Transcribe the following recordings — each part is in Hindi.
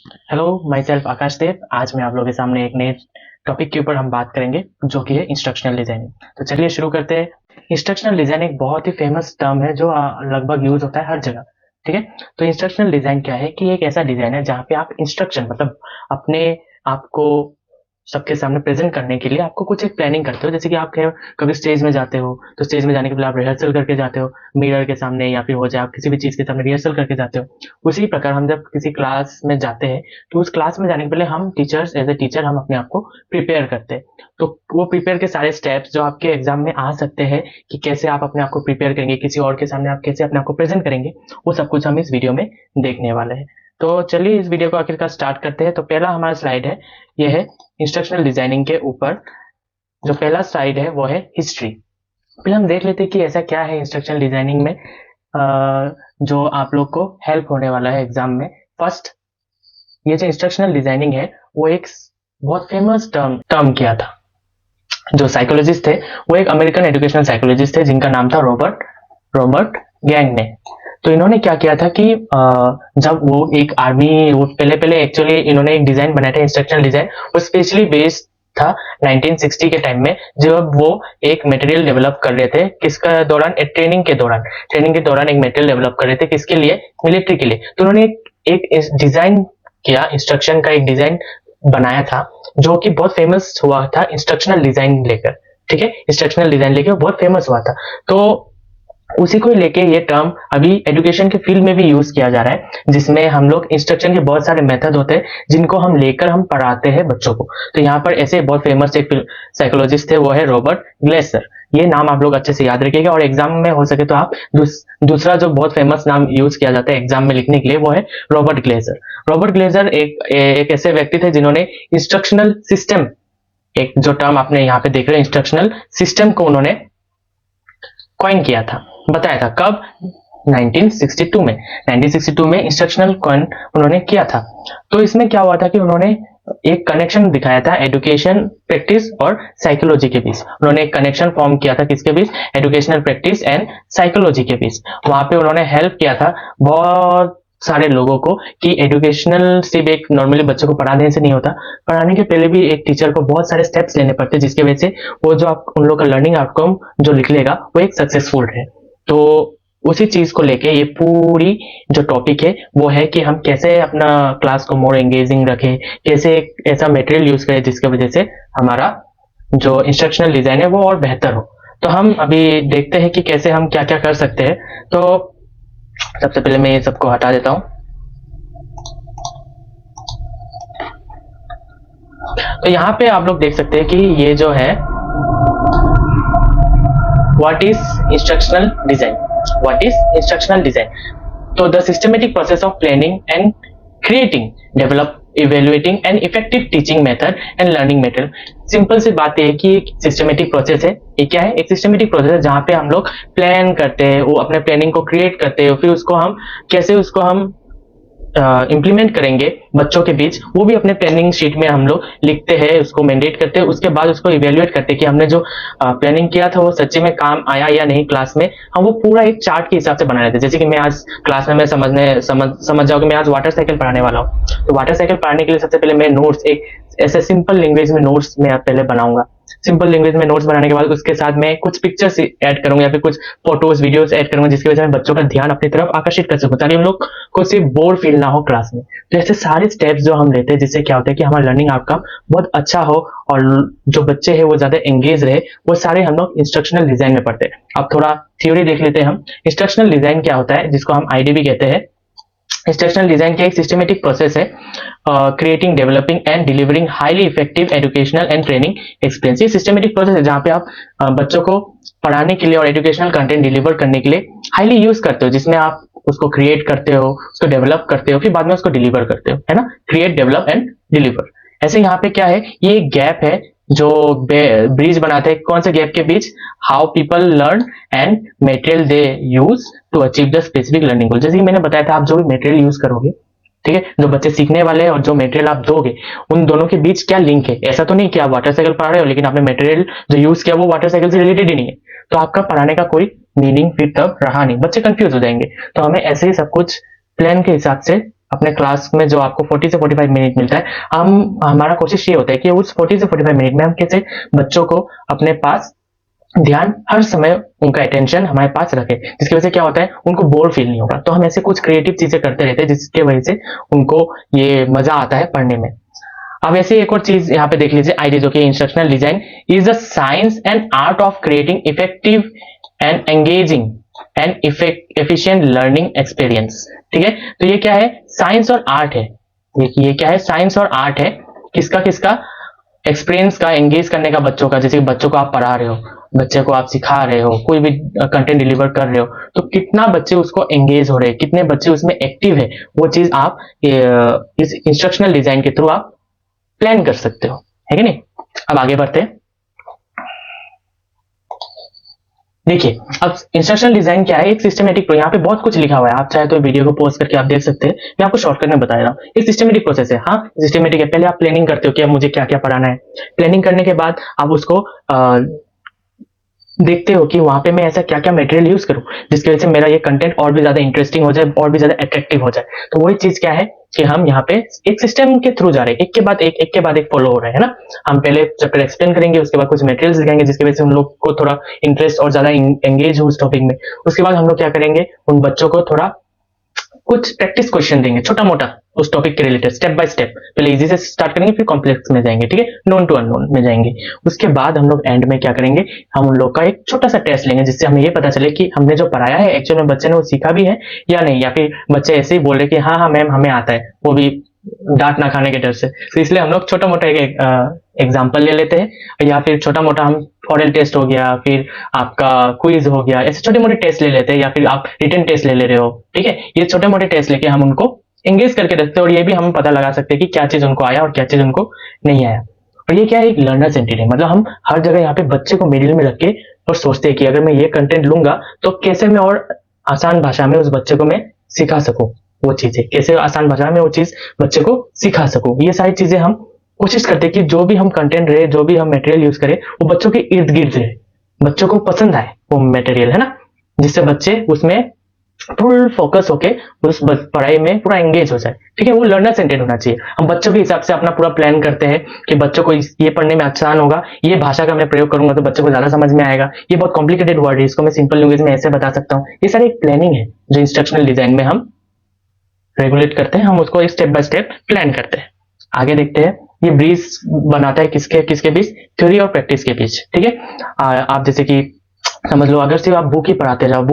हेलो, माई सेल्फ आकाश देव। आज मैं आप लोगों के सामने एक नए टॉपिक के ऊपर हम बात करेंगे जो कि है इंस्ट्रक्शनल डिजाइनिंग। तो चलिए शुरू करते हैं। इंस्ट्रक्शनल डिजाइन एक बहुत ही फेमस टर्म है जो लगभग यूज होता है हर जगह। ठीक है। तो इंस्ट्रक्शनल डिजाइन क्या है कि एक ऐसा डिजाइन है जहाँ पे आप इंस्ट्रक्शन मतलब अपने आप को सबके सामने प्रेजेंट करने के लिए आपको कुछ एक प्लानिंग करते हो। जैसे कि आप कभी स्टेज में जाते हो तो स्टेज में जाने के पहले आप रिहर्सल करके जाते हो, मिरर के सामने या फिर हो जाए आप किसी भी चीज के सामने रिहर्सल करके जाते हो। उसी प्रकार हम जब किसी क्लास में जाते हैं तो उस क्लास में जाने के पहले हम टीचर्स एज ए टीचर हम अपने आप को प्रिपेयर करते हैं। तो वो प्रिपेयर के सारे स्टेप्स जो आपके एग्जाम में आ सकते हैं कि कैसे आप अपने आप को प्रिपेयर करेंगे, किसी और के सामने आप कैसे अपने आप को प्रेजेंट करेंगे, वो सब कुछ हम इस वीडियो में देखने वाले हैं। तो चलिए इस वीडियो को आखिरकार स्टार्ट करते हैं। तो पहला हमारा स्लाइड है, यह है इंस्ट्रक्शनल डिजाइनिंग के ऊपर। जो पहला स्लाइड है वो है हिस्ट्री। पहले हम देख लेते हैं कि ऐसा क्या है इंस्ट्रक्शनल डिजाइनिंग में जो आप लोग को हेल्प होने वाला है एग्जाम में। फर्स्ट, ये जो इंस्ट्रक्शनल डिजाइनिंग है वो एक बहुत फेमस टर्म किया था। जो साइकोलॉजिस्ट थे वो एक अमेरिकन एजुकेशनल साइकोलॉजिस्ट थे जिनका नाम था रॉबर्ट रॉबर्ट गैंग ने। तो इन्होंने क्या किया था कि जब वो एक आर्मी, वो पहले पहले एक्चुअली इन्होंने एक डिजाइन बनाया था इंस्ट्रक्शनल डिजाइन, वो स्पेशली बेस्ड था 1960 के टाइम में, जब वो एक मटेरियल डेवलप कर रहे थे। किसका दौरान? ट्रेनिंग के दौरान एक मटेरियल डेवलप कर रहे थे। किसके लिए? मिलिट्री के लिए। तो उन्होंने एक डिजाइन किया, इंस्ट्रक्शन का एक डिजाइन बनाया था जो कि बहुत फेमस हुआ था इंस्ट्रक्शनल डिजाइन लेकर। ठीक है, इंस्ट्रक्शनल डिजाइन लेकर बहुत फेमस हुआ था। तो उसी को लेके ये टर्म अभी एजुकेशन के फील्ड में भी यूज किया जा रहा है, जिसमें हम लोग इंस्ट्रक्शन के बहुत सारे मेथड होते हैं जिनको हम लेकर हम पढ़ाते हैं बच्चों को। तो यहाँ पर ऐसे बहुत फेमस एक साइकोलॉजिस्ट थे, वो है रॉबर्ट ग्लेसर। ये नाम आप लोग अच्छे से याद रखिएगा और एग्जाम में हो सके तो आप दूसरा जो बहुत फेमस नाम यूज किया जाता है एग्जाम में लिखने के लिए वो है रॉबर्ट ग्लेसर। रॉबर्ट ग्लेसर एक ऐसे व्यक्ति थे जिन्होंने इंस्ट्रक्शनल सिस्टम, एक जो टर्म आपने यहाँ पे देख रहे हैं इंस्ट्रक्शनल सिस्टम को उन्होंने कॉइन किया था, बताया था। कब? 1962 में। 1962 में इंस्ट्रक्शनल कॉइन उन्होंने किया था। तो इसमें क्या हुआ था कि उन्होंने एक कनेक्शन दिखाया था एजुकेशन प्रैक्टिस और साइकोलॉजी के बीच। उन्होंने एक कनेक्शन फॉर्म किया था किसके बीच? एजुकेशनल प्रैक्टिस एंड साइकोलॉजी के बीच। वहां पे उन्होंने हेल्प किया था बहुत सारे लोगों को कि एजुकेशनल सिर्फ एक नॉर्मली बच्चों को पढ़ा देने से नहीं होता, पढ़ाने के पहले भी एक टीचर को बहुत सारे स्टेप्स लेने पड़ते हैं जिसकी वजह से वो जो आप उन लोग का लर्निंग आउटकम जो निकलेगा वो एक सक्सेसफुल रहे। तो उसी चीज को लेके ये पूरी जो टॉपिक है वो है कि हम कैसे अपना क्लास को मोर एंगेजिंग रखें, कैसे एक ऐसा मटेरियल यूज करें जिसकी वजह से हमारा जो इंस्ट्रक्शनल डिजाइन है वो और बेहतर हो। तो हम अभी देखते हैं कि कैसे हम क्या क्या कर सकते हैं। तो सबसे पहले मैं ये सबको हटा देता हूं। तो यहाँ पे आप लोग देख सकते हैं कि ये जो है what is instructional design. What is instructional design? तो the systematic process of planning and creating, develop, evaluating and effective teaching method and learning method. Simple सी बात है कि एक सिस्टमेटिक प्रोसेस है। ये क्या है? एक सिस्टमेटिक प्रोसेस है जहां पे हम लोग प्लान करते हैं, वो अपने प्लानिंग को क्रिएट करते हैं, फिर उसको हम कैसे उसको हम इम्प्लीमेंट करेंगे बच्चों के बीच, वो भी अपने प्लानिंग शीट में हम लोग लिखते हैं, उसको मैंडेट करते हैं। उसके बाद उसको इवेल्युएट करते हैं कि हमने जो प्लानिंग किया था वो सच्ची में काम आया या नहीं क्लास में। हम वो पूरा एक चार्ट के हिसाब से बना लेते हैं। जैसे कि मैं आज क्लास में मैं समझ जाओ कि मैं आज वाटर साइकिल पढ़ाने वाला हूँ, तो वाटर साइकिल पढ़ाने के लिए सबसे पहले मैं नोट्स, एक ऐसे सिंपल लैंग्वेज में नोट्स मैं पहले बनाऊंगा। सिंपल लैंग्वेज में नोट्स बनाने के बाद उसके साथ मैं कुछ पिक्चर्स ऐड करूंगा या फिर कुछ फोटोज वीडियोस ऐड करूंगा जिसकी वजह से मैं बच्चों का ध्यान अपनी तरफ आकर्षित कर सकूं, ताकि हम लोग को सिर्फ बोर फील ना हो क्लास में। तो ऐसे सारे स्टेप्स जो हम लेते हैं जिससे क्या होता है कि हमारा लर्निंग आउटकम बहुत अच्छा हो और जो बच्चे हैं वो ज्यादा एंगेज रहे, वो सारे हम लोग इंस्ट्रक्शनल डिजाइन में पढ़ते हैं। अब थोड़ा थ्योरी देख लेते हैं हम। इंस्ट्रक्शनल डिजाइन क्या होता है, जिसको हम आईडीबी कहते हैं। इंस्ट्रक्शनल डिजाइन की एक सिस्टमेटिक प्रोसेस है creating, developing and delivering highly effective educational and training experience. ये सिस्टमेटिक प्रोसेस है जहां पे आप बच्चों को पढ़ाने के लिए और एजुकेशनल कंटेंट डिलीवर करने के लिए हाईली यूज करते हो, जिसमें आप उसको क्रिएट करते हो, उसको डेवलप करते हो, फिर बाद में उसको डिलीवर करते हो, है ना? Create, develop and deliver. ऐसे यहाँ पे क्या है, ये एक गैप है जो ब्रिज बनाते हैं। कौन से गैप के बीच? How people learn and material they use to achieve the specific learning goal. जैसे कि मैंने बताया था, आप जो भी मटेरियल यूज करोगे, ठीक है, जो बच्चे सीखने वाले हैं और जो मटेरियल आप दोगे, उन दोनों के बीच क्या लिंक है। ऐसा तो नहीं कि आप वाटर साइकिल पढ़ा रहे हो लेकिन आपने मटेरियल जो यूज किया वो वाटर साइकिल से रिलेटेड ही नहीं है, तो आपका पढ़ाने का कोई मीनिंग फिर तब रहा नहीं, बच्चे कंफ्यूज हो जाएंगे। तो हमें ऐसे ही सब कुछ प्लान के हिसाब से अपने क्लास में जो आपको 40 से 45 मिनट मिलता है, हमारा कोशिश ये होता है कि उस 40 से 45 मिनट में हम कैसे बच्चों को अपने पास ध्यान हर समय उनका अटेंशन हमारे पास रखे, जिसकी वजह से क्या होता है उनको बोर फील नहीं होगा। तो हम ऐसे कुछ क्रिएटिव चीजें करते रहते हैं जिसकी वजह से उनको ये मजा आता है पढ़ने में। अब ऐसे एक और चीज यहाँ पे देख लीजिए, आईडी जो कि instructional design is the science and art of creating effective and engaging and efficient learning experience. ठीक है, तो ये क्या है, साइंस और आर्ट है। ये क्या है, साइंस और आर्ट है। किसका किसका, एक्सपीरियंस का, एंगेज करने का बच्चों का। जैसे बच्चों को आप पढ़ा रहे हो, बच्चे को आप सिखा रहे हो, कोई भी कंटेंट डिलीवर कर रहे हो, तो कितना बच्चे उसको एंगेज हो रहे हैं, कितने बच्चे उसमें एक्टिव है, वो चीज आप इस इंस्ट्रक्शनल डिजाइन के थ्रू आप प्लान कर सकते हो, है कि नहीं। अब आगे बढ़ते हैं। देखिए, अब इंस्ट्रक्शनल डिजाइन क्या है, एक सिस्टमेटिक, यहाँ पे बहुत कुछ लिखा हुआ है, आप चाहे तो वीडियो को पॉज करके आप देख सकते हैं, मैं आपको शॉर्टकट में बता रहा हूँ। एक सिस्टमेटिक प्रोसेस है। हाँ, सिस्टमेटिक है। पहले आप प्लानिंग करते हो कि अब मुझे क्या क्या पढ़ाना है। प्लानिंग करने के बाद आप उसको देखते हो कि वहां पे मैं ऐसा क्या क्या मटेरियल यूज करूं जिसकी वजह से मेरा ये कंटेंट और भी ज्यादा इंटरेस्टिंग हो जाए, और भी ज्यादा अट्रैक्टिव हो जाए। तो वही चीज क्या है कि हम यहाँ पे एक सिस्टम के थ्रू जा रहे हैं, एक के बाद एक फॉलो हो रहा है ना। हम पहले चैप्टर एक्सप्लेन करेंगे, उसके बाद कुछ मटेरियल्स दिखाएंगे जिसकी वजह से उन लोग को थोड़ा इंटरेस्ट और ज्यादा एंगेज हो उस टॉपिक में। उसके बाद हम लोग क्या करेंगे, उन बच्चों को थोड़ा कुछ प्रैक्टिस क्वेश्चन देंगे छोटा मोटा उस टॉपिक के रिलेटेड, स्टेप बाय स्टेप। पहले इजी से स्टार्ट करेंगे, फिर कॉम्प्लेक्स में जाएंगे, ठीक है, नोन टू अननोन में जाएंगे। उसके बाद हम लोग एंड में क्या करेंगे, हम उन लोग का एक छोटा सा टेस्ट लेंगे जिससे हमें ये पता चले कि हमने जो पढ़ाया है एक्चुअल में बच्चे ने वो सीखा भी है या नहीं, या फिर बच्चे ऐसे ही बोल रहे कि हाँ हाँ मैम हमें आता है, वो भी डांट ना खाने के डर से। तो इसलिए हम लोग छोटा मोटा एक एग्जाम्पल ले लेते हैं, या फिर छोटा मोटा हम ओरल टेस्ट हो गया, फिर आपका क्विज हो गया, ऐसे छोटे मोटे टेस्ट ले लेते हैं, या फिर आप रिटन टेस्ट ले रहे हो। ठीक है, ये छोटे मोटे टेस्ट लेके हम उनको एंगेज करके रखते हैं, और ये भी हम पता लगा सकते हैं कि क्या चीज उनको आया और क्या चीज उनको नहीं आया। और ये क्या है, एक लर्नर सेंटेड है। मतलब हम हर जगह यहाँ पे बच्चे को मिडिल में रख के और सोचते हैं कि अगर मैं ये कंटेंट लूंगा तो कैसे मैं और आसान भाषा में उस बच्चे को मैं सिखा सकूं, वो चीजें कैसे आसान भाषा में वो चीज बच्चे को सिखा सकूं। ये सारी चीजें हम कोशिश करते हैं कि जो भी हम कंटेंट रहे, जो भी हम मटेरियल यूज करें, वो बच्चों के इर्द गिर्द रहे, बच्चों को पसंद आए वो मटेरियल, है ना, जिससे बच्चे उसमें फुल फोकस होके उस पढ़ाई में पूरा एंगेज हो जाए। ठीक है, वो लर्नर सेंटेड होना चाहिए। हम बच्चों के हिसाब से अपना पूरा प्लान करते हैं कि बच्चों को ये पढ़ने में आसान होगा, ये भाषा का मैं प्रयोग करूंगा तो बच्चों को ज्यादा समझ में आएगा, ये बहुत कॉम्प्लिकेटेड वर्ड है, इसको मैं सिंपल लैंग्वेज में ऐसे बता सकता हूँ। ये सारी एक प्लानिंग है जो इंस्ट्रक्शनल डिजाइन में हम रेगुलेट करते हैं, हम उसको स्टेप बाय स्टेप प्लान करते हैं। आगे देखते हैं, ये ब्रिज बनाता है किसके किसके बीच, थ्योरी और प्रैक्टिस के बीच। ठीक है, आप जैसे कि समझ लो, अगर सिर्फ आप बुक ही पढ़ाते जाओ,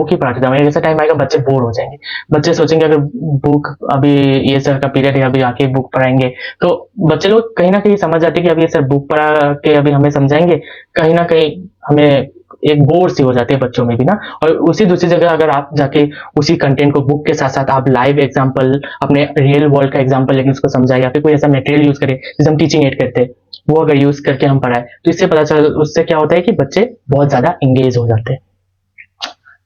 एक ऐसा टाइम आएगा बच्चे बोर हो जाएंगे। बच्चे सोचेंगे अगर बुक अभी ये सर का पीरियड है, अभी आके बुक पढ़ाएंगे, तो बच्चे लोग कहीं ना कहीं समझ जाते हैं कि अभी ये सर बुक पढ़ा के अभी हमें समझाएंगे, कहीं ना कहीं हमें एक बोर सी हो जाती है बच्चों में भी ना। और उसी दूसरी जगह अगर आप जाके उसी कंटेंट को बुक के साथ साथ आप लाइव एग्जांपल, अपने रियल वर्ल्ड का एग्जांपल लेके उसको समझाए, या फिर कोई ऐसा मटेरियल यूज करे जिसे हम टीचिंग एड करते हैं, वो अगर यूज करके हम पढ़ाए, तो इससे पता चल, उससे क्या होता है कि बच्चे बहुत ज्यादा एंगेज हो जाते हैं।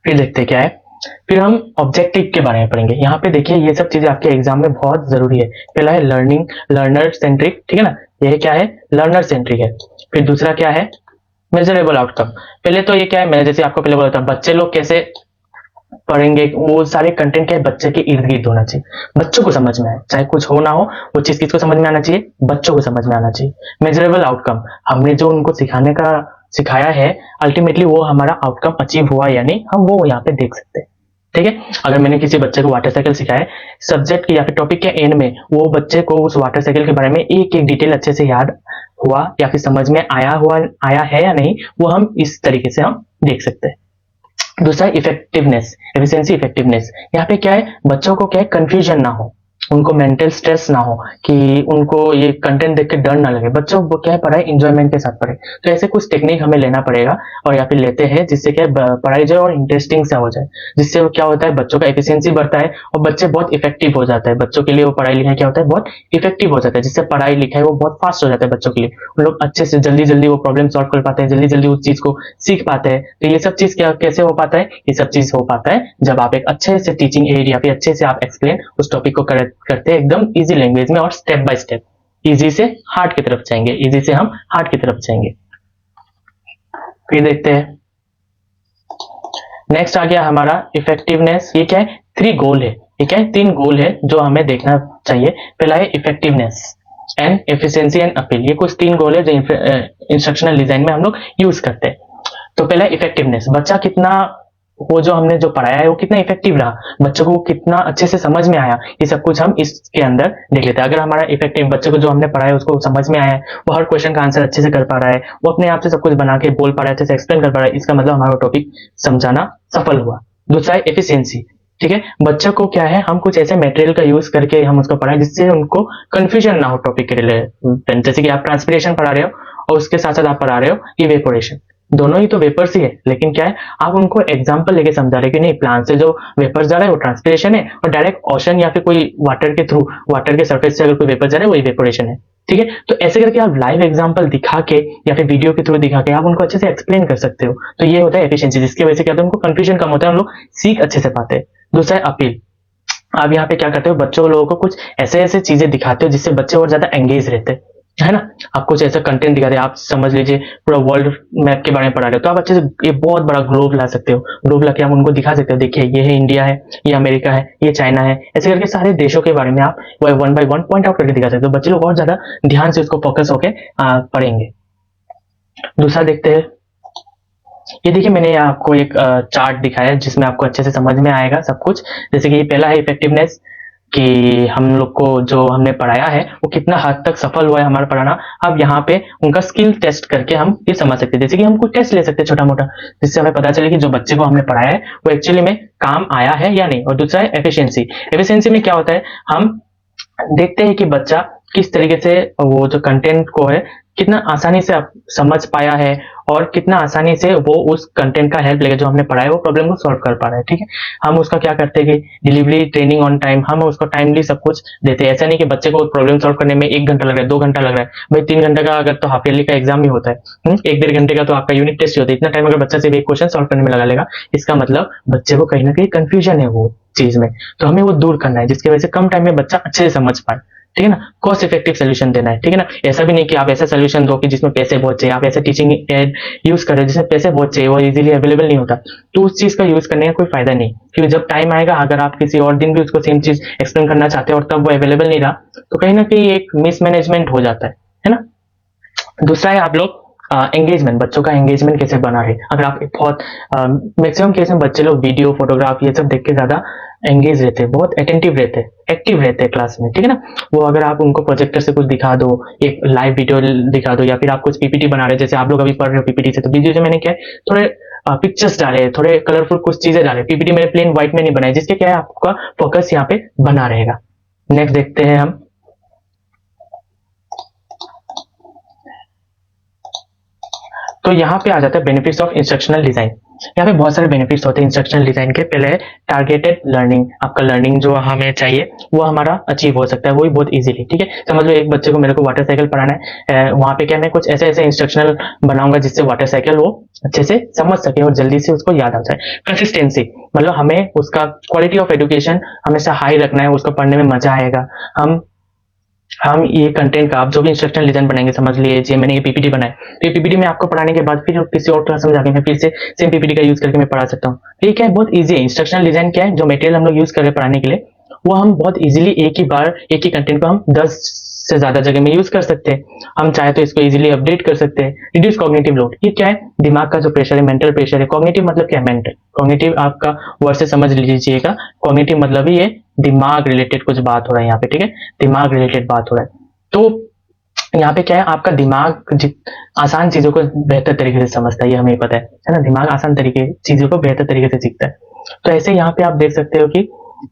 फिर देखते हैं क्या है, फिर हम ऑब्जेक्टिव के बारे में पढ़ेंगे। यहाँ पे देखिए, ये सब चीजें आपके एग्जाम में बहुत जरूरी है। पहला है लर्नर सेंट्रिक, ठीक है ना, ये क्या है, लर्नर सेंट्रिक है। फिर दूसरा क्या है, मेजरेबल आउटकम। पहले तो ये क्या है, मैंने जैसे आपको पहले बोला था, बच्चे लोग कैसे पढ़ेंगे, वो सारे कंटेंट क्या है, बच्चे के इर्द गिर्द होना चाहिए, बच्चों को समझ में आए, चाहे कुछ हो ना हो, वो चीज किसको समझ में आना चाहिए, बच्चों को समझ में आना चाहिए। मेजरेबल आउटकम, हमने जो उनको सिखाया है, अल्टीमेटली वो हमारा आउटकम अचीव हुआ या नहीं, हम वो यहाँ पे देख सकते हैं। ठीक है, अगर मैंने किसी बच्चे को वाटर साइकिल सिखाया, सब्जेक्ट या फिर टॉपिक के एंड में वो बच्चे को उस वाटर साइकिल के बारे में एक एक डिटेल अच्छे से याद हुआ या फिर समझ में आया है या नहीं, वो हम इस तरीके से हम देख सकते हैं। दूसरा इफेक्टिवनेस, एफिशिएंसी इफेक्टिवनेस। यहाँ पे क्या है, बच्चों को क्या है, कंफ्यूजन ना हो, उनको मेंटल स्ट्रेस ना हो, कि उनको ये कंटेंट देख के डर ना लगे, बच्चों को क्या है, पढ़ाई इंजॉयमेंट के साथ पढ़े। तो ऐसे कुछ टेक्निक हमें लेना पड़ेगा, और या फिर लेते हैं, जिससे क्या पढ़ाई जो है और इंटरेस्टिंग सा हो जाए, जिससे क्या होता है, बच्चों का एफिशिएंसी बढ़ता है और बच्चे बहुत इफेक्टिव हो जाता है। बच्चों के लिए वो पढ़ाई लिखाई क्या होता है, बहुत इफेक्टिव हो जाता है, जिससे पढ़ाई लिखाई वो बहुत फास्ट हो जाता है बच्चों के लिए। उन लोग अच्छे से जल्दी जल्दी वो प्रॉब्लम सॉल्व कर पाते हैं, जल्दी जल्दी उस चीज को सीख पाते हैं। तो ये सब चीज क्या कैसे हो पाता है, ये सब चीज हो पाता है जब आप एक अच्छे से टीचिंग एड या फिर अच्छे से आप एक्सप्लेन उस टॉपिक को करते हैं एकदम इजी लैंग्वेज में, और स्टेप बाय स्टेप इजी से हार्ड की तरफ जाएंगे, इजी से हम हार्ड की तरफ जाएंगे। फिर देखते हैं, नेक्स्ट आ गया हमारा इफेक्टिवनेस। ये क्या है, 3 गोल है। ठीक है, 3 गोल है जो हमें देखना चाहिए। पहला है effectiveness and efficiency and appeal. ये कुछ 3 गोल है जो इंस्ट्रक्शनल डिजाइन में हम लोग यूज करते हैं। तो पहला इफेक्टिवनेस, बच्चा कितना, वो जो हमने जो पढ़ाया है वो कितना इफेक्टिव रहा, बच्चों को कितना अच्छे से समझ में आया, ये सब कुछ हम इसके अंदर देख लेते हैं। अगर हमारा इफेक्टिव, बच्चे को जो हमने पढ़ाया उसको समझ में आया है, वो हर क्वेश्चन का आंसर अच्छे से कर पा रहा है, वो अपने आप से सब कुछ बना के बोल पा रहा है, अच्छे से एक्सप्लेन कर पा रहा है, इसका मतलब हमारा टॉपिक समझाना सफल हुआ। दूसरा है एफिशिएंसी। ठीक है, बच्चों को क्या है, हम कुछ ऐसे मटेरियल का यूज करके हम उसको पढ़ाएं जिससे उनको कंफ्यूजन ना हो टॉपिक के रिलेटेड। जैसे कि आप ट्रांसपिरेशन पढ़ा रहे हो और उसके साथ साथ आप पढ़ा रहे हो इवेपोरेशन, दोनों ही तो वेपर्स ही है, लेकिन क्या है, आप उनको एग्जांपल लेके समझा रहे कि नहीं, प्लांट से जो वेपर्स जा रहा है वो ट्रांसपिरेशन है, और डायरेक्ट ओशन या फिर कोई वाटर के थ्रू, वाटर के सरफेस से अगर कोई वेपर जा रहा है वो इवेपोरेशन है। ठीक है, तो ऐसे करके आप लाइव एग्जांपल दिखा के या फिर वीडियो के थ्रू दिखा के आप उनको अच्छे से एक्सप्लेन कर सकते हो। तो ये होता है एफिशिएंसी, जिसकी वजह से क्या होता है, उनको कंफ्यूजन कम होता है, हम लोग सीख अच्छे से पाते हैं। दूसरा है अपील। आप यहाँ पे क्या करते हो, बच्चों लोगों को कुछ ऐसे ऐसे चीजें दिखाते हो जिससे बच्चे और ज्यादा एंगेज रहते हैं, है ना। आप कुछ ऐसा कंटेंट दिखाते हैं, आप समझ लीजिए पूरा वर्ल्ड मैप के बारे में पढ़ा रहे हो, तो आप अच्छे से ये बहुत बड़ा ग्लोब ला सकते हो, ग्लोब ला के आप उनको दिखा सकते हो, देखिए ये है इंडिया है, ये अमेरिका है, ये चाइना है, ऐसे करके सारे देशों के बारे में आप one by one point out करके दिखा सकते हो। बच्चे लोग और ज्यादा ध्यान से उसको फोकस होकर पढ़ेंगे। दूसरा देखते हैं, ये देखिए मैंने आपको एक चार्ट दिखाया है जिसमें आपको अच्छे से समझ में आएगा सब कुछ। जैसे कि ये पहला है इफेक्टिवनेस, कि हम लोग को जो हमने पढ़ाया है वो कितना हद तक सफल हुआ है हमारा पढ़ाना। अब यहाँ पे उनका स्किल टेस्ट करके हम ये समझ सकते हैं, जैसे कि हम कोई टेस्ट ले सकते हैं छोटा मोटा, जिससे हमें पता चले कि जो बच्चे को हमने पढ़ाया है वो एक्चुअली में काम आया है या नहीं। और दूसरा है एफिशिएंसी। एफिशिएंसी में क्या होता है, हम देखते हैं कि बच्चा किस तरीके से वो जो कंटेंट को है कितना आसानी से समझ पाया है, और कितना आसानी से वो उस कंटेंट का हेल्प लेकर जो हमने पढ़ा है वो प्रॉब्लम को सॉल्व कर पा रहा है। ठीक है, हम उसका क्या करते हैं कि डिलीवरी, ट्रेनिंग ऑन टाइम, हम उसको टाइमली सब कुछ देते हैं। ऐसा नहीं कि बच्चे को प्रॉब्लम सॉल्व करने में 1 घंटा लग रहा है, 2 घंटा लग रहा है, भाई 3 घंटे का अगर तो हाफ ईयरली का एग्जाम भी होता है, 1-1.5 घंटे का तो आपका यूनिट टेस्ट ही होता है। इतना टाइम अगर बच्चा सिर्फ एक क्वेश्चन सॉल्व करने में लगा लेगा, इसका मतलब बच्चे को कहीं ना कहीं कंफ्यूजन है वो चीज में, तो हमें वो दूर करना है जिसकी वजह से कम टाइम में बच्चा अच्छे से समझ पाए। ठीक है ना, कॉस्ट इफेक्टिव सोल्यूशन देना है। ठीक है ना, ऐसा भी नहीं कि आप ऐसा सोल्यूशन दो कि जिसमें पैसे बहुत चाहिए, आप ऐसे टीचिंग एड यूज कर रहे हो जिसमें पैसे बहुत चाहिए, वो इजीली अवेलेबल नहीं होता, तो उस चीज का यूज करने का कोई फायदा नहीं, क्योंकि जब टाइम आएगा अगर आप किसी और दिन भी उसको सेम चीज एक्सप्लेन करना चाहते हो और तब वो अवेलेबल नहीं रहा, तो कहीं ना कहीं एक मिसमैनेजमेंट हो जाता है ना। दूसरा है आप लोग एंगेजमेंट, बच्चों का एंगेजमेंट कैसे बना रहे। अगर आप बहुत मैक्सिमम केस में बच्चे लोग वीडियो, फोटोग्राफ ये सब देख के ज्यादा एंगेज रहते हैं, बहुत अटेंटिव रहते हैं, एक्टिव रहते हैं क्लास में। ठीक है ना, वो अगर आप उनको प्रोजेक्टर से कुछ दिखा दो, एक लाइव वीडियो दिखा दो, या फिर आप कुछ पीपीटी बना रहे हैं, जैसे आप लोग अभी पढ़ रहे हो पीपीटी से, तो वीडियो से मैंने क्या है थोड़े पिक्चर्स डाले, थोड़े कलरफुल कुछ चीजें डाले, पीपीटी मैंने प्लेन व्हाइट में नहीं बनाई, जिसके क्या है आपका फोकस यहाँ पे बना रहेगा। नेक्स्ट देखते हैं हम, तो यहाँ पे आ जाता है बेनिफिट्स ऑफ इंस्ट्रक्शनल डिजाइन। यहाँ पे बहुत सारे बेनिफिट्स होते हैं इंस्ट्रक्शनल डिजाइन के। पहले है टारगेटेड लर्निंग, आपका लर्निंग जो हमें चाहिए वो हमारा अचीव हो सकता है, वो भी बहुत इजीली। ठीक है, समझ लो एक बच्चे को मेरे को वाटर साइकिल पढ़ाना है, वहां पे क्या मैं कुछ ऐसे ऐसे इंस्ट्रक्शनल बनाऊंगा जिससे वाटर साइकिल वो अच्छे से समझ सके और जल्दी से उसको याद आ जाए। कंसिस्टेंसी, मतलब हमें उसका क्वालिटी ऑफ एजुकेशन हमेशा हाई रखना है, उसको पढ़ने में मजा आएगा। हम ये कंटेंट का, आप जो भी इंस्ट्रक्शनल डिजाइन बनाएंगे, समझ लीजिए मैंने ये पीपीटी बनाया, तो ये पीपीटी में आपको पढ़ाने के बाद फिर किसी और क्लास में जाके मैं फिर से सेम पीपीटी का यूज करके मैं पढ़ा सकता हूँ। ठीक है, बहुत इजी है। इंस्ट्रक्शनल डिजाइन क्या है, जो मटेरियल हम लोग यूज कर रहे हैं पढ़ाने के लिए, वो हम बहुत इजीली एक ही बार एक ही कंटेंट को हम 10 से ज्यादा जगह में यूज कर सकते हैं। हम चाहे तो इसको इजीली अपडेट कर सकते हैं। रिड्यूस कॉग्निटिव लोड, ये क्या है, दिमाग का जो प्रेशर है, मेंटल प्रेशर है। कॉग्निटिव मतलब क्या है, मेंटल। कॉग्निटिव आपका वर्ड से समझ लीजिएगा, कॉग्निटिव मतलब ही ये दिमाग रिलेटेड कुछ बात हो रहा है यहाँ पे। ठीक है, दिमाग रिलेटेड बात हो रहा है, तो यहाँ पे क्या है, आपका दिमाग आसान चीजों को बेहतर तरीके से समझता है, ये हमें पता है ना, दिमाग आसान तरीके चीजों को बेहतर तरीके से सीखता है। तो ऐसे यहाँ पे आप देख सकते हो कि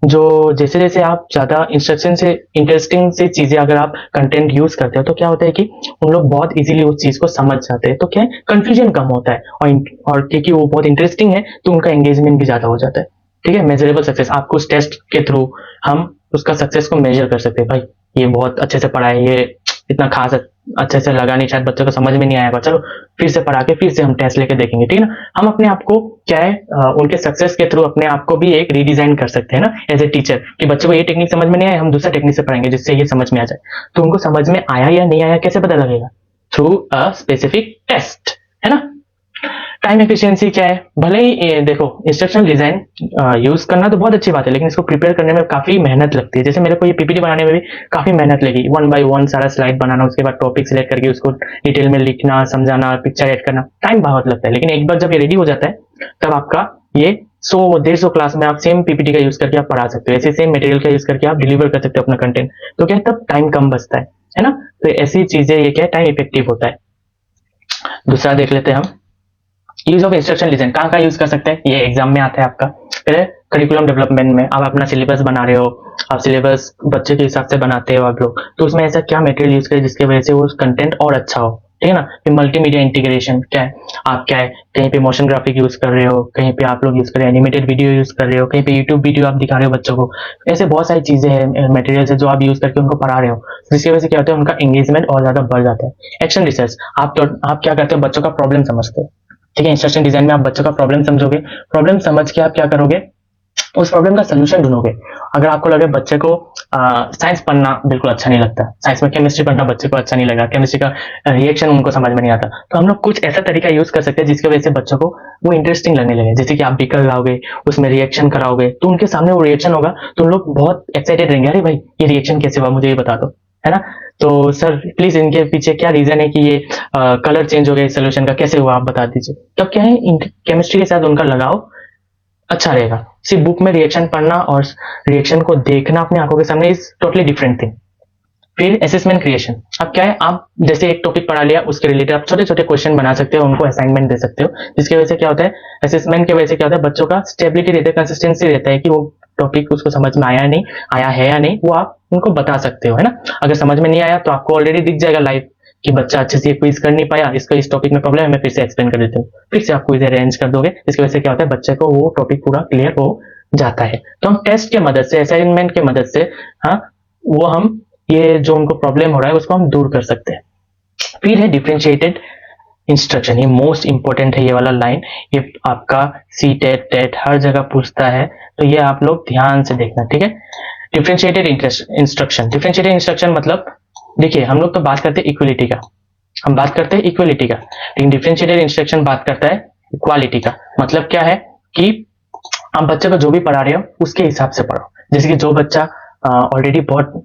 जो जैसे जैसे आप ज्यादा इंस्ट्रक्शन से इंटरेस्टिंग से चीजें अगर आप कंटेंट यूज करते हो, तो क्या होता है कि उन लोग बहुत इजीली उस चीज को समझ जाते हैं, तो क्या है कंफ्यूजन कम होता है, और क्योंकि वो बहुत इंटरेस्टिंग है तो उनका एंगेजमेंट भी ज्यादा हो जाता है। ठीक है, मेजरेबल सक्सेस, आपको उस टेस्ट के थ्रू हम उसका सक्सेस को मेजर कर सकते हैं। भाई ये बहुत अच्छे से पढ़ा है, ये इतना खास अच्छे से लगा नहीं, शायद बच्चों को समझ में नहीं आएगा, चलो फिर से पढ़ा के फिर से हम टेस्ट लेके देखेंगे। ठीक है ना, हम अपने आप को क्या है उनके सक्सेस के थ्रू अपने आप को भी एक रीडिजाइन कर सकते हैं ना, एज ए टीचर, कि बच्चों को ये टेक्निक समझ में नहीं आया, हम दूसरा टेक्निक से पढ़ाएंगे जिससे ये समझ में आ जाए। तो उनको समझ में आया या नहीं आया कैसे पता लगेगा, थ्रू अ स्पेसिफिक टेस्ट, है ना। टाइम एफिशिएंसी क्या है, भले ही देखो इंस्ट्रक्शनल डिजाइन यूज करना तो बहुत अच्छी बात है, लेकिन इसको प्रिपेयर करने में काफी मेहनत लगती है। जैसे मेरे को ये पीपीटी बनाने में भी काफी मेहनत लगी, 1 by 1 सारा स्लाइड बनाना, उसके बाद टॉपिक सिलेक्ट करके उसको डिटेल में लिखना, समझाना, पिक्चर ऐड करना, टाइम बहुत लगता है। लेकिन एक बार जब ये रेडी हो जाता है तब आपका ये 100-150 क्लास में आप सेम पीपीटी का यूज करके आप पढ़ा सकते हो, ऐसे सेम मटेरियल का यूज करके आप डिलीवर कर सकते हो अपना कंटेंट। तो क्या है, तब टाइम कम बचता है ना। तो ऐसी चीजें ये क्या है, टाइम इफेक्टिव होता है। दूसरा देख लेते हैं हम, यूज ऑफ इंस्ट्रक्शन डिजाइन कहाँ कहाँ यूज कर सकते हैं, ये एग्जाम में आता है आपका। पहले करिकुलम डेवलपमेंट में, आप अपना सिलेबस बना रहे हो, आप सिलेबस बच्चे के हिसाब से बनाते हो आप लोग, तो उसमें ऐसा क्या मटेरियल यूज करें जिसकी वजह से वो कंटेंट और अच्छा हो, ठीक है ना। फिर मल्टीमीडिया इंटीग्रेशन क्या है, आप क्या है कहीं पे मोशन ग्राफिक यूज कर रहे हो, कहीं पे आप लोग यूज कर रहे हो एनिमेटेड वीडियो यूज कर रहे हो, कहीं पे यूट्यूब वीडियो आप दिखा रहे हो बच्चों को। ऐसे बहुत सारी चीजें हैं, मटेरियल्स है जो आप यूज करके उनको पढ़ा रहे हो, जिसकी वजह से क्या होता है, उनका एंगेजमेंट और ज्यादा बढ़ जाता है। एक्शन रिसर्च, आप क्या करते हो, बच्चों का प्रॉब्लम समझते हो, ठीक है। इंस्ट्रक्शन डिजाइन में आप बच्चों का प्रॉब्लम समझोगे, प्रॉब्लम समझ के आप क्या करोगे, उस प्रॉब्लम का सोल्यूशन ढूंढोगे। अगर आपको लगे बच्चे को साइंस पढ़ना बिल्कुल अच्छा नहीं लगता, साइंस में केमिस्ट्री पढ़ना बच्चे को अच्छा नहीं लगा, केमिस्ट्री का रिएक्शन उनको समझ में नहीं आता, तो हम लोग कुछ ऐसा तरीका यूज कर सकते हैं जिसकी वजह से बच्चों को वो इंटरेस्टिंग लगने लगे। जैसे कि आप बीकर लाओगे, उसमें रिएक्शन कराओगे, तो उनके सामने वो रिएक्शन होगा तो उन लोग बहुत एक्साइटेड रहेंगे, अरे भाई ये रिएक्शन कैसे हुआ, मुझे ये बता दो, है ना। तो सर प्लीज इनके पीछे क्या रीजन है कि ये कलर चेंज हो गया इस सोल्यूशन का, कैसे हुआ आप बता दीजिए। तब क्या है, केमिस्ट्री के साथ उनका लगाव अच्छा रहेगा। सिर्फ बुक में रिएक्शन पढ़ना और रिएक्शन को देखना अपनी आंखों के सामने इज टोटली डिफरेंट थिंग। फिर असेसमेंट क्रिएशन, अब क्या है, आप जैसे एक टॉपिक पढ़ा लिया, उसके रिलेटेड आप छोटे छोटे क्वेश्चन बना सकते हो, उनको असाइनमेंट दे सकते हो, जिसकी वजह से क्या होता है, असेसमेंट की वजह से क्या होता है, बच्चों का स्टेबिलिटी रहता है, कंसिस्टेंसी रहता है कि वो टॉपिक उसको समझ में आया है या नहीं, वो आप उनको बता सकते हो, है ना। अगर समझ में नहीं आया तो आपको ऑलरेडी दिख जाएगा लाइव कि बच्चा अच्छे से क्विज कर नहीं पाया, इसका इस टॉपिक में प्रॉब्लम है, मैं फिर से एक्सप्लेन कर देता हूँ, फिर से आप क्विज अरेंज कर दोगे, इसकी वजह से क्या होता है, बच्चे को वो टॉपिक पूरा क्लियर हो जाता है। तो हम टेस्ट के मदद से, असाइनमेंट के मदद से, हाँ, वो हम ये जो उनको प्रॉब्लम हो रहा है उसको हम दूर कर सकते हैं। फिर है डिफरेंशिएटेड इंस्ट्रक्शन, ये मोस्ट इंपॉर्टेंट है ये वाला लाइन, ये आपका सी टेट टेट हर जगह पूछता है, तो ये आप लोग ध्यान से देखना, ठीक है। डिफरेंशिएटेड इंस्ट्रक्शन, डिफरेंशिएटेड इंस्ट्रक्शन मतलब, देखिए हम लोग तो बात करते हैं इक्वलिटी का, हम बात करते हैं इक्वलिटी का, लेकिन डिफरेंशिएटेड इंस्ट्रक्शन बात करता है इक्वालिटी का। मतलब क्या है कि आप बच्चे को जो भी पढ़ा रहे हो उसके हिसाब से पढ़ो। जैसे कि जो बच्चा ऑलरेडी बहुत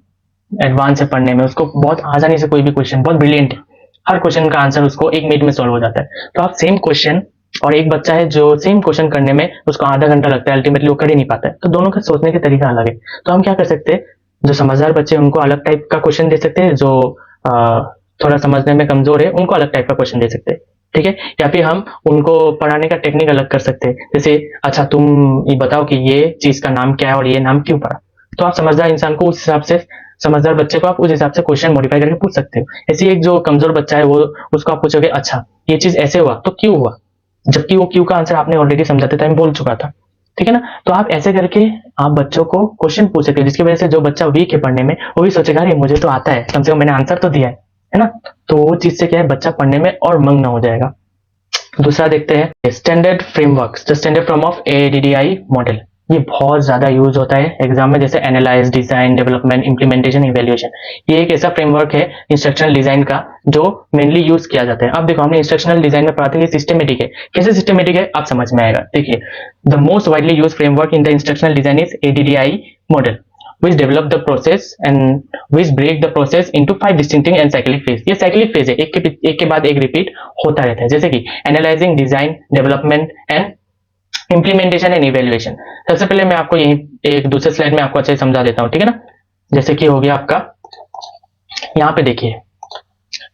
एडवांस है पढ़ने में, उसको बहुत आसानी से कोई भी क्वेश्चन, बहुत ब्रिलियंट है, हर क्वेश्चन का आंसर उसको 1 मिनट में सॉल्व हो जाता है, तो आप सेम क्वेश्चन, और एक बच्चा है जो सेम क्वेश्चन करने में उसको आधा घंटा लगता है, अल्टीमेटली वो कर ही नहीं पाता है, तो दोनों का सोचने का तरीका अलग है। तो हम क्या कर सकते हैं, जो समझदार बच्चे उनको अलग टाइप का क्वेश्चन दे सकते हैं, जो थोड़ा समझने में कमजोर है उनको अलग टाइप का क्वेश्चन दे सकते हैं, ठीक है। या फिर हम उनको पढ़ाने का टेक्निक अलग कर सकते हैं, जैसे अच्छा तुम ये बताओ कि ये चीज का नाम क्या है और ये नाम क्यों पड़ा, तो आप समझदार इंसान को उस हिसाब से, समझदार बच्चे को आप उस हिसाब से क्वेश्चन मॉडिफाई करके पूछ सकते हो। ऐसे एक जो कमजोर बच्चा है वो, उसको आप पूछोगे अच्छा ये चीज ऐसे हुआ तो क्यों हुआ, जबकि वो क्यों का आंसर आपने ऑलरेडी समझाते टाइम बोल चुका था, ठीक है ना। तो आप ऐसे करके आप बच्चों को क्वेश्चन पूछ सकते हो, जिसकी वजह से जो बच्चा वीक है पढ़ने में वो भी सोचेगा अरे मुझे तो आता है, कम से कम मैंने आंसर तो दिया है ना। तो वो चीज से क्या है, बच्चा पढ़ने में और मग्न हो जाएगा। दूसरा देखते हैं standard framework, the standard frame of ADDI model, ये बहुत ज्यादा यूज होता है एग्जाम में, जैसे analyse, design, development, implementation, evaluation. ये एक ऐसा फ्रेमवर्क है इंस्ट्रक्शनल डिजाइन का जो मेनली यूज किया जाता है। अब देखो हमने इंस्ट्रक्शनल डिजाइन में पढ़ा था, ये सिस्टमेटिक है, कैसे सिस्टमेटिक है आप समझ में आएगा। देखिए the most widely use framework in the instructional design is ADDI model which develop the process and which break the process into 5 distinctive and cyclic phase। ये cyclic phase है, एक के बाद एक रिपीट होता रहता है, जैसे कि analysing, design, development and implementation and evaluation. सबसे पहले मैं आपको यही एक दूसरे स्लाइड में आपको अच्छे से समझा देता हूँ, ठीक है ना। जैसे कि हो गया आपका, यहाँ पे देखिए,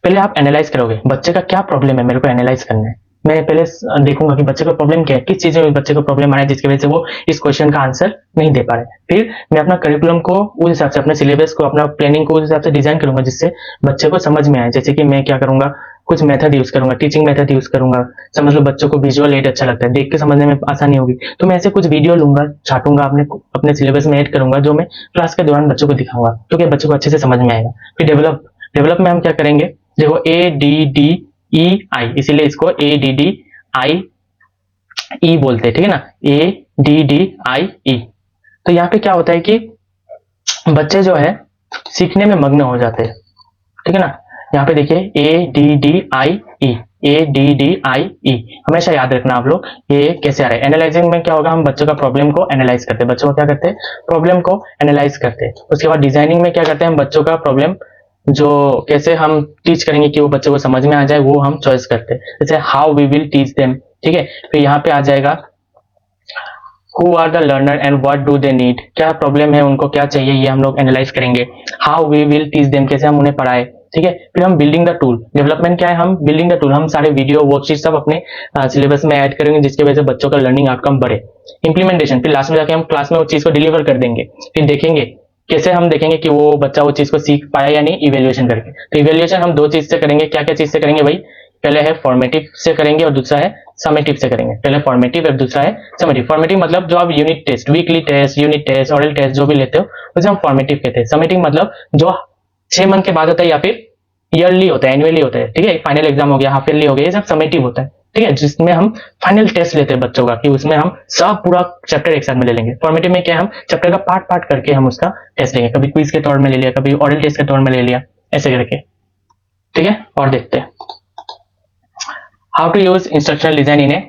पहले आप एनालाइज करोगे बच्चे का क्या प्रॉब्लम है, मेरे को एनालाइज करना है। मैं पहले देखूंगा कि बच्चे का प्रॉब्लम क्या है, किस चीज में बच्चे को प्रॉब्लम आ रहा है जिसकी वजह से वो इस क्वेश्चन का आंसर नहीं दे पा रहे। फिर मैं अपना करिकुलम को उस हिसाब से, अपने सिलेबस को, अपना प्लानिंग को उस हिसाब से डिजाइन करूंगा जिससे बच्चे को समझ में आए। जैसे कि मैं क्या करूंगा, कुछ मेथड यूज करूंगा, टीचिंग मेथड यूज करूंगा। समझ लो बच्चों को विजुअल एड अच्छा लगता है, देख के समझने में आसानी होगी, तो मैं ऐसे कुछ वीडियो लूंगा, छाटूंगा, अपने सिलेबस में ऐड करूंगा, जो मैं क्लास के दौरान बच्चों को दिखाऊंगा, तो क्या बच्चों को अच्छे से समझ में आएगा। फिर डेवलप में हम क्या करेंगे, देखो ADDEI, इसीलिए इसको ADDIE बोलते हैं, ठीक है ना, ADDIE। तो यहाँ पे क्या होता है कि बच्चे जो है सीखने में मग्न हो जाते हैं, ठीक है ना। यहाँ पे देखिए ADDIE, ADDIE, हमेशा याद रखना आप लोग ये कैसे आ रहा है। एनालाइजिंग में क्या होगा, हम बच्चों का प्रॉब्लम को एनालाइज करते हैं, बच्चों को क्या करते हैं, प्रॉब्लम को एनालाइज करते हैं। उसके बाद डिजाइनिंग में क्या करते हैं, हम बच्चों का प्रॉब्लम जो कैसे हम टीच करेंगे कि वो बच्चों को समझ में आ जाए, वो हम चॉइस करते हैं, जैसे how we will teach them, ठीक है। फिर यहाँ पे आ जाएगा who are the learner and what do they need, क्या प्रॉब्लम है, उनको क्या चाहिए, ये हम लोग एनालाइज करेंगे। How we will teach them, कैसे हम उन्हें पढ़ाए, ठीक है। फिर हम बिल्डिंग द टूल, डेवलपमेंट क्या है, हम बिल्डिंग द टूल, हम सारे वीडियो वर्कशीट सब अपने सिलेबस में ऐड करेंगे जिसकी वजह से बच्चों का लर्निंग आउटकम बढ़े। इंप्लीमेंटेशन, फिर लास्ट में जाके हम क्लास में उस चीज को डिलीवर कर देंगे। फिर देखेंगे कैसे, हम देखेंगे कि वो बच्चा वो चीज को सीख पाया या नहीं, इवेल्युएशन करके। तो इवेल्युएशन हम दो चीज से करेंगे, क्या क्या चीज से करेंगे भाई, पहले है फॉर्मेटिव से करेंगे और दूसरा है समेटिव से करेंगे। पहले फॉर्मेटिव और दूसरा है समेटिव। फॉर्मेटिव मतलब जो आप unit test, weekly test, unit test, oral test जो भी लेते हो उसे हम फॉर्मेटिव कहते हैं। समेटिव मतलब जो 6 मंथ के बाद होता है या फिर ईयरली होता है, एनुअली होता है, ठीक है। फाइनल एग्जाम हो गया, हाफ ईयरली हो गया, ये सब समेटिव होता है, ठीक है, जिसमें हम फाइनल टेस्ट लेते हैं बच्चों का, कि उसमें हम सब पूरा चैप्टर एक साथ में ले लेंगे। फॉर्मेटिव में क्या, हम चैप्टर का पार्ट पार्ट करके हम उसका टेस्ट लेंगे, कभी क्विज के तौर में ले लिया, कभी ऑरल टेस्ट के तौर में ले लिया, ऐसे करके, ठीक है। और देखते हैं how to use instructional design in a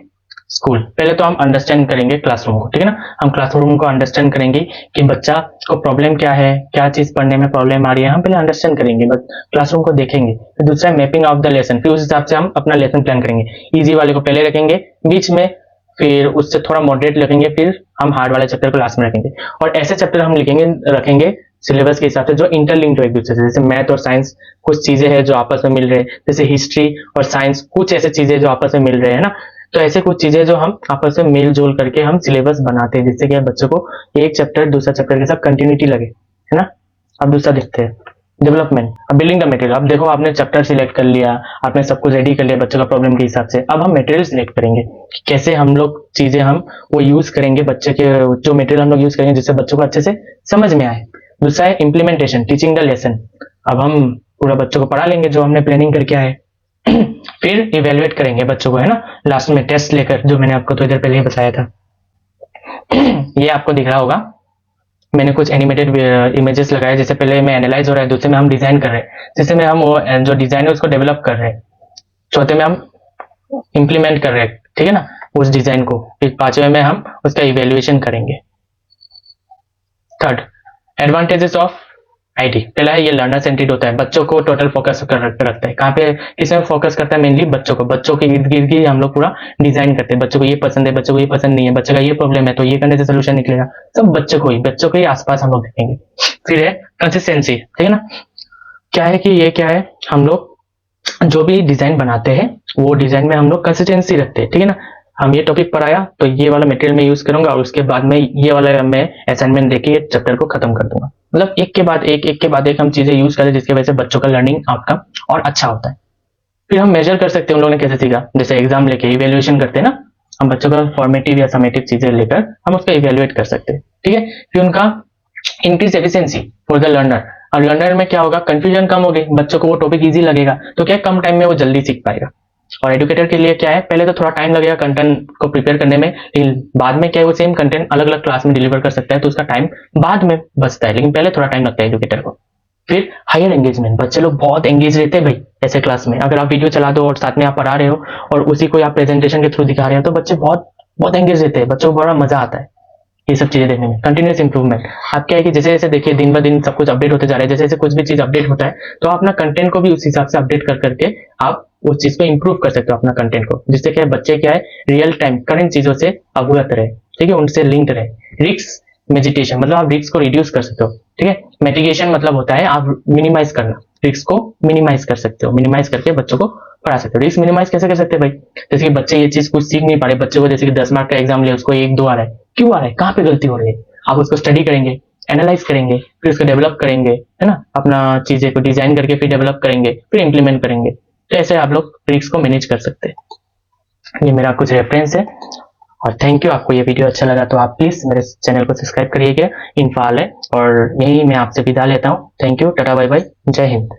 school. पहले तो हम अंडरस्टैंड करेंगे क्लासरूम को, ठीक है ना, हम क्लासरूम को अंडरस्टैंड करेंगे कि बच्चा को प्रॉब्लम क्या है, क्या चीज पढ़ने में प्रॉब्लम आ रही है, हम पहले अंडरस्टैंड करेंगे, बस क्लासरूम को देखेंगे। फिर दूसरा है मैपिंग ऑफ द लेसन, फिर उस हिसाब से हम अपना लेसन प्लान करेंगे। इजी वाले को पहले रखेंगे बीच में, फिर उससे थोड़ा मॉडरेट रखेंगे, फिर हम हार्ड वाले चैप्टर को लास्ट में रखेंगे। और ऐसे चैप्टर हम रखेंगे सिलेबस के हिसाब से जो इंटरलिंक्ड हो एक दूसरे से, जैसे मैथ और साइंस कुछ चीजें हैं जो आपस में मिल रहे हैं, जैसे हिस्ट्री और साइंस कुछ ऐसे चीजें जो आपस में मिल रहे हैं ना। तो ऐसे कुछ चीजें जो हम आपस में मेल जोल करके हम सिलेबस बनाते हैं, जिससे कि बच्चों को एक चैप्टर दूसरा चैप्टर के साथ कंटिन्यूटी लगे, है ना। अब दूसरा देखते हैं डेवलपमेंट। अब बिल्डिंग द मटेरियल, अब देखो आपने चैप्टर सिलेक्ट कर लिया, आपने सब कुछ रेडी कर लिया बच्चों का प्रॉब्लम के हिसाब से। अब हम मटेरियल सिलेक्ट करेंगे कि कैसे हम लोग चीजें हम वो यूज करेंगे, बच्चे के जो मटेरियल हम लोग यूज करेंगे जिससे बच्चों को अच्छे से समझ में आए। दूसरा है इम्प्लीमेंटेशन, टीचिंग द लेसन। अब हम पूरा बच्चों को पढ़ा लेंगे जो हमने प्लानिंग करके आए। फिर इवेल्युएट करेंगे बच्चों को, है ना, लास्ट में टेस्ट लेकर, जो मैंने आपको थोड़ी देर पहले ही बताया था। ये आपको दिख रहा होगा, मैंने कुछ एनिमेटेड इमेजेस लगाए, जैसे पहले में एनालाइज हो रहा है, दूसरे में हम डिजाइन कर रहे हैं, जैसे में हम वो जो डिजाइन है उसको डेवलप कर रहे हैं, चौथे में हम इंप्लीमेंट कर रहे हैं, ठीक है ना, उस डिजाइन को। फिर पांचवें में हम उसका इवेल्युएशन करेंगे। Third, advantages of ID. पहला है ये लर्नर सेंट्रिड होता है, बच्चों को टोटल फोकस कर रखता है। कहाँ पे, किसमें फोकस करता है, मेनली बच्चों को, बच्चों के इर्द गिर्द ही हम लोग पूरा डिजाइन करते हैं। बच्चों को ये पसंद है, बच्चों को ये पसंद नहीं है, बच्चे का ये प्रॉब्लम है तो ये करने से सोल्यूशन निकलेगा, सब बच्चों के ही आसपास हम लोग देखेंगे। फिर है कंसिस्टेंसी, ठीक है ना, क्या है कि ये क्या है, हम लोग जो भी डिजाइन बनाते हैं वो डिजाइन में हम लोग कंसिस्टेंसी रखते हैं, ठीक है ना। हम ये टॉपिक पढ़ाया तो ये वाला मटेरियल में यूज करूंगा और उसके बाद में ये वाला मैं असाइनमेंट देके चैप्टर को खत्म कर दूंगा। मतलब एक के बाद एक हम चीजें यूज करें जिसकी वजह से बच्चों का लर्निंग आउटकम और अच्छा होता है। फिर हम मेजर कर सकते हैं उन लोगों ने कैसे सीखा, जैसे एग्जाम लेके इवेल्युएशन करते हैं ना, हम बच्चों का फॉर्मेटिव या समेटिव चीजें लेकर हम उसका इवेल्युएट कर सकते हैं, ठीक है। फिर उनका increase efficiency for the learner, और लर्नर में क्या होगा, कंफ्यूजन कम होगी, बच्चों को वो टॉपिक इजी लगेगा, तो क्या कम टाइम में वो जल्दी सीख पाएगा। और एजुकेटर के लिए क्या है, पहले तो थोड़ा टाइम लगेगा कंटेंट को प्रिपेयर करने में, लेकिन बाद में क्या है वो सेम कंटेंट अलग अलग क्लास में डिलीवर कर सकता है, तो उसका टाइम बाद में बचता है, लेकिन पहले थोड़ा टाइम लगता है एजुकेटर को। फिर हायर एंगेजमेंट, बच्चे लोग बहुत एंगेज रहते हैं भाई ऐसे क्लास में। अगर आप वीडियो चला दो और साथ में आप पढ़ा रहे हो और उसी को आप प्रेजेंटेशन के थ्रू दिखा रहे हो तो बच्चे बहुत बहुत एंगेज रहते हैं, बच्चों को बड़ा मजा आता है ये सब चीजें देखने में। कंटिन्यूस इंप्रूवमेंट, आप क्या है कि जैसे जैसे देखिए दिन ब दिन सब कुछ अपडेट होते जा रहा है, जैसे जैसे कुछ भी चीज अपडेट होता है तो आप अपना कंटेंट को भी उस हिसाब से अपडेट कर करके आप उस चीज को इंप्रूव कर सकते हो अपना कंटेंट को, जिससे क्या है बच्चे क्या है रियल टाइम करंट चीजों से अवगत रहे, ठीक है, उनसे लिंक रहे। रिस्क मेडिटेशन मतलब आप रिस्क को रिड्यूस कर सकते हो, ठीक है। मेडिकेशन मतलब होता है आप मिनिमाइज करना, रिस्क को मिनिमाइज कर सकते हो, मिनिमाइज करके बच्चों को पढ़ा सकते हो। रिस्क मिनिमाइज कैसे कर सकते हैं भाई, जैसे कि बच्चे ये चीज कुछ सीख नहीं पा रहे, बच्चे को जैसे कि 10 मार्क का एग्जाम ले, उसको 1-2 आ रहा है, क्यों आ रहा है, कहाँ पे गलती हो रही है, आप उसको स्टडी करेंगे, एनालाइज करेंगे, फिर उसको डेवलप करेंगे, है ना, अपना चीजें को डिजाइन करके फिर डेवलप करेंगे, फिर इंप्लीमेंट करेंगे। तो ऐसे आप लोग रिस्क को मैनेज कर सकते हैं। ये मेरा कुछ रेफरेंस है और थैंक यू। आपको ये वीडियो अच्छा लगा तो आप प्लीज मेरे चैनल को सब्सक्राइब करिएगा, इनफाल है, और यही मैं आपसे विदा लेता हूँ। Thank you, tata bye bye, जय हिंद।